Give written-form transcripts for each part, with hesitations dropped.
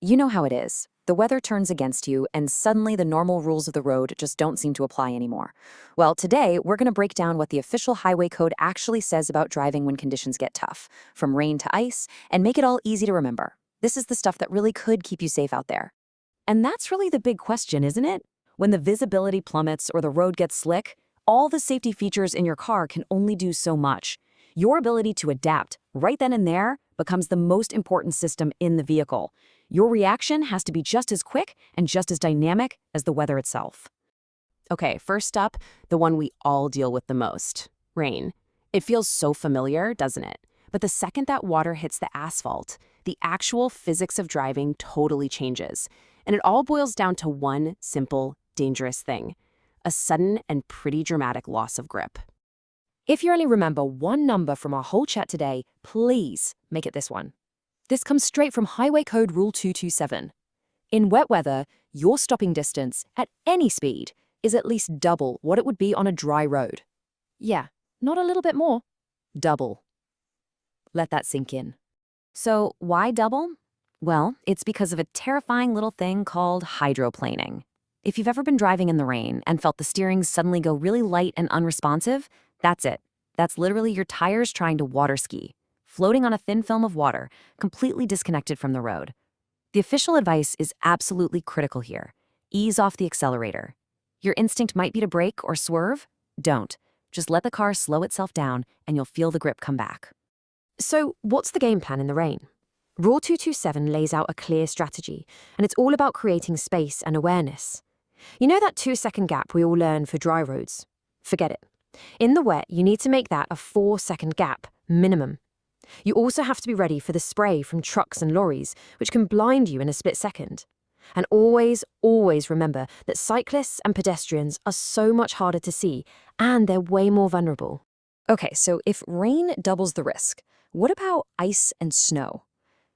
You know how it is. The weather turns against you, and suddenly the normal rules of the road just don't seem to apply anymore. Well, today we're going to break down what the official highway code actually says about driving when conditions get tough, from rain to ice, and make it all easy to remember. This is the stuff that really could keep you safe out there. And that's really the big question, isn't it? When the visibility plummets or the road gets slick, all the safety features in your car can only do so much. Your ability to adapt right then and there becomes the most important system in the vehicle. Your reaction has to be just as quick and just as dynamic as the weather itself. Okay, first up, the one we all deal with the most, rain. It feels so familiar, doesn't it? But the second that water hits the asphalt, the actual physics of driving totally changes. And it all boils down to one simple, dangerous thing: a sudden and pretty dramatic loss of grip. If you only remember one number from our whole chat today, please make it this one. This comes straight from Highway Code Rule 227. In wet weather, your stopping distance at any speed is at least double what it would be on a dry road. Yeah, not a little bit more. Double. Let that sink in. So why double? Well, it's because of a terrifying little thing called hydroplaning. If you've ever been driving in the rain and felt the steering suddenly go really light and unresponsive, that's it. That's literally your tires trying to water ski, floating on a thin film of water, completely disconnected from the road. The official advice is absolutely critical here. Ease off the accelerator. Your instinct might be to brake or swerve. Don't. Just let the car slow itself down and you'll feel the grip come back. So, what's the game plan in the rain? Rule 227 lays out a clear strategy, and it's all about creating space and awareness. You know that 2-second gap we all learn for dry roads? Forget it. In the wet, you need to make that a 4-second gap, minimum. You also have to be ready for the spray from trucks and lorries, which can blind you in a split second. And always, always remember that cyclists and pedestrians are so much harder to see, and they're way more vulnerable. Okay, so if rain doubles the risk, what about ice and snow?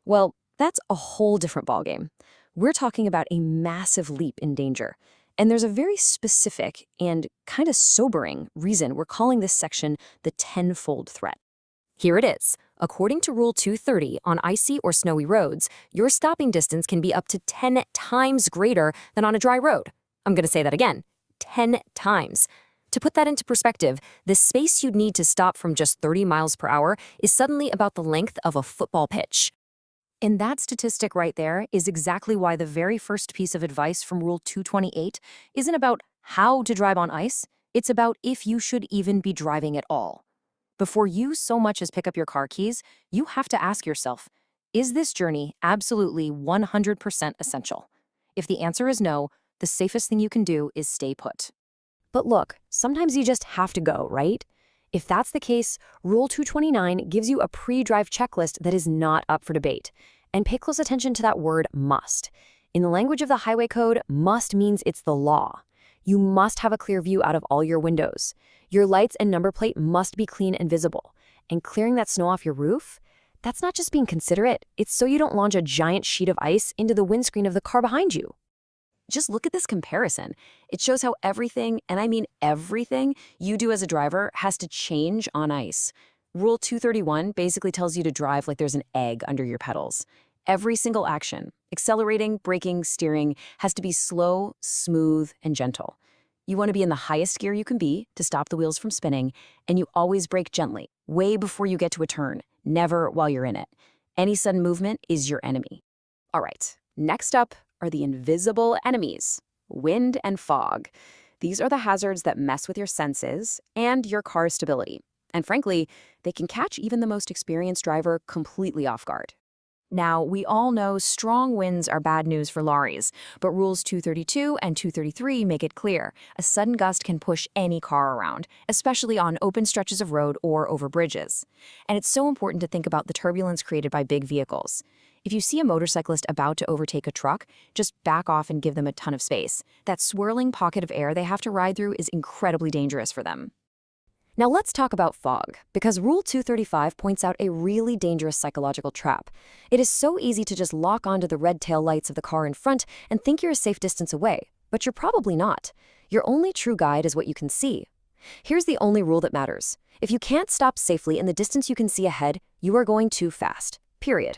Well, that's a whole different ballgame. We're talking about a massive leap in danger. And there's a very specific and kind of sobering reason we're calling this section the tenfold threat. Here it is. According to Rule 230, on icy or snowy roads, your stopping distance can be up to 10 times greater than on a dry road. I'm going to say that again, 10 times. To put that into perspective, the space you'd need to stop from just 30 miles per hour is suddenly about the length of a football pitch. And that statistic right there is exactly why the very first piece of advice from Rule 228 isn't about how to drive on ice, it's about if you should even be driving at all. Before you so much as pick up your car keys, you have to ask yourself, is this journey absolutely 100% essential? If the answer is no, the safest thing you can do is stay put. But look, sometimes you just have to go, right? If that's the case, Rule 229 gives you a pre-drive checklist that is not up for debate. And pay close attention to that word must. In the language of the highway code, must means it's the law. You must have a clear view out of all your windows. Your lights and number plate must be clean and visible. And clearing that snow off your roof? That's not just being considerate, it's so you don't launch a giant sheet of ice into the windscreen of the car behind you. Just look at this comparison. It shows how everything, and I mean everything, you do as a driver has to change on ice. Rule 231 basically tells you to drive like there's an egg under your pedals. Every single action, accelerating, braking, steering, has to be slow, smooth, and gentle. You want to be in the highest gear you can be to stop the wheels from spinning, and you always brake gently, way before you get to a turn, never while you're in it. Any sudden movement is your enemy. All right, next up are the invisible enemies, wind and fog. These are the hazards that mess with your senses and your car's stability. And frankly, they can catch even the most experienced driver completely off guard. Now, we all know strong winds are bad news for lorries, but Rules 232 and 233 make it clear a sudden gust can push any car around, especially on open stretches of road or over bridges. And it's so important to think about the turbulence created by big vehicles. If you see a motorcyclist about to overtake a truck, just back off and give them a ton of space. That swirling pocket of air they have to ride through is incredibly dangerous for them. Now let's talk about fog, because Rule 235 points out a really dangerous psychological trap. It is so easy to just lock onto the red tail lights of the car in front and think you're a safe distance away, but you're probably not. Your only true guide is what you can see. Here's the only rule that matters. If you can't stop safely in the distance you can see ahead, you are going too fast. Period.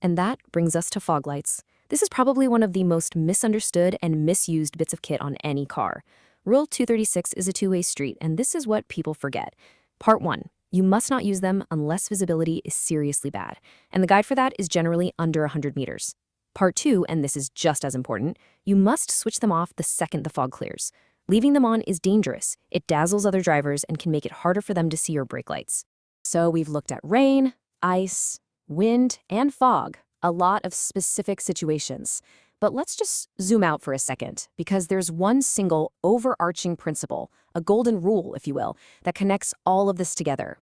And that brings us to fog lights. This is probably one of the most misunderstood and misused bits of kit on any car. Rule 236 is a two-way street, and this is what people forget. Part 1. You must not use them unless visibility is seriously bad, and the guide for that is generally under 100 meters. Part 2, and this is just as important, you must switch them off the second the fog clears. Leaving them on is dangerous. It dazzles other drivers and can make it harder for them to see your brake lights. So we've looked at rain, ice, wind, and fog, a lot of specific situations. But let's just zoom out for a second, because there's one single overarching principle, a golden rule, if you will, that connects all of this together.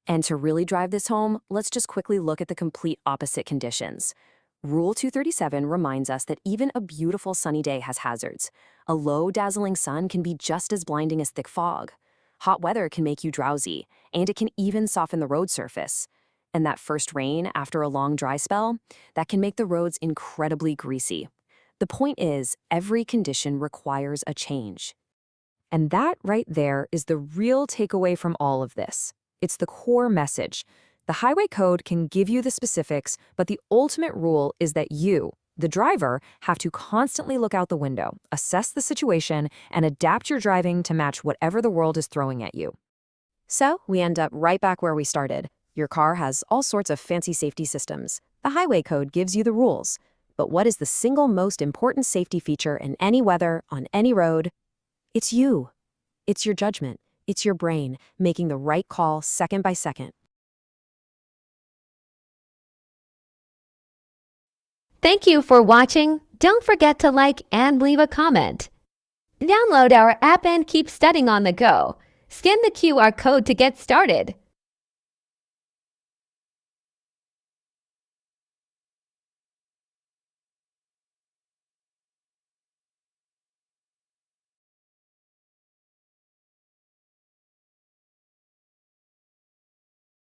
And to really drive this home, let's just quickly look at the complete opposite conditions. Rule 237 reminds us that even a beautiful sunny day has hazards. A low, dazzling sun can be just as blinding as thick fog. Hot weather can make you drowsy, and it can even soften the road surface. And that first rain after a long dry spell, that can make the roads incredibly greasy. The point is, every condition requires a change. And that right there is the real takeaway from all of this. It's the core message. The highway code can give you the specifics, but the ultimate rule is that you, the driver, have to constantly look out the window, assess the situation, and adapt your driving to match whatever the world is throwing at you. So we end up right back where we started. Your car has all sorts of fancy safety systems. The highway code gives you the rules. But what is the single most important safety feature in any weather, on any road? It's you. It's your judgment. It's your brain making the right call second by second. Thank you for watching. Don't forget to like and leave a comment. Download our app and keep studying on the go. Scan the QR code to get started.